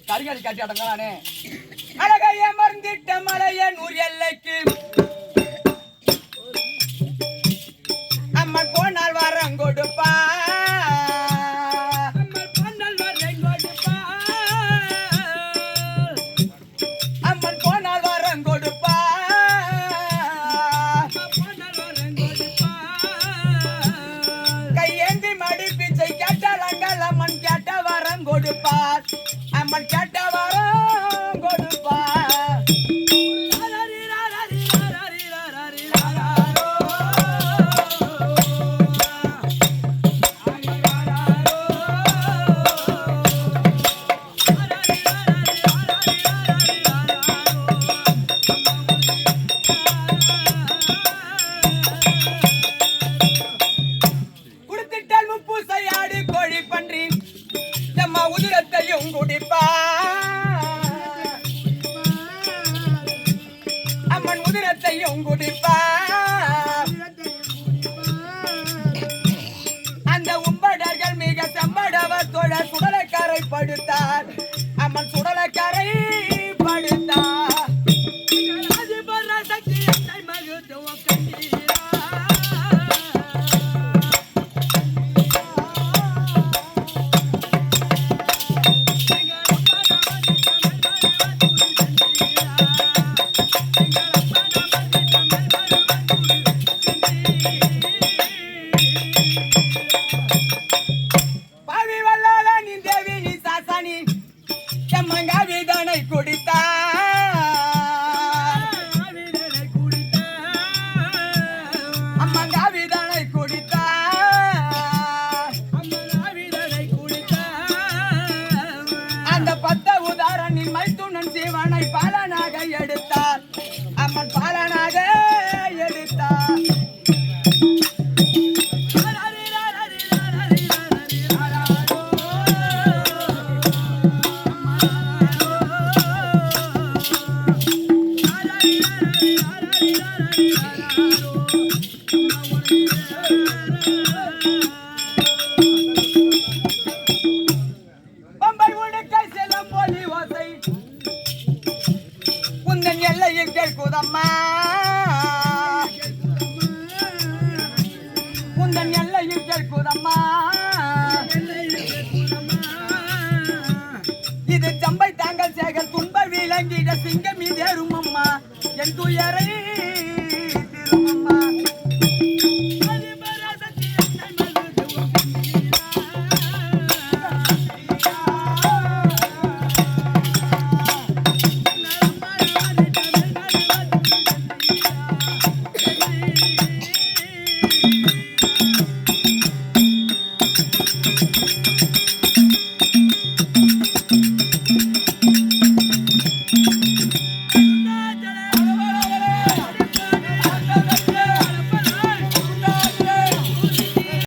கரிகாலி காட்டி அடங்கலானே அழகைய மறந்திட்ட மலைய நூறு எல்லைக்கு அம்மன் போனால் வரம் கொடுப்பா அம்மன் போனால் வரம் கொடுப்பா கையேந்தி மடி பிச்சை கேட்டால் அங்கள் அம்மன் கேட்ட வரம் கொடுப்பார் அம்மன் கேட்ட வரம் கொடுப்பா குடுத்திட்டால் முப்பு செய்யாடு கோழி பன்றி நம்ம உதிரத்தையும் குடிப்பா அம்மன் உதிரத்தையும் குடிப்பா அந்த உம்படர்கள் மிக சம்படவர் தோழ சுடலைக்காரை படுத்தார் அம்மன் சுடலைக்காரை படுத்தார் சிவனை பாலனாக எடுத்தார் அம்மன் பாலனாக எடுத்தார் பம்பை உடுக்கை செல்லும் போலி ஓசை உந்தன் எல்லையில் கேட்குதம்மா உந்தன் எல்லையில் கேட்குதம்மா இது சம்பை தாங்கள் சேகர் துன்ப விளங்கிட சிங்கம் இதேறும் அம்மா என் துயரை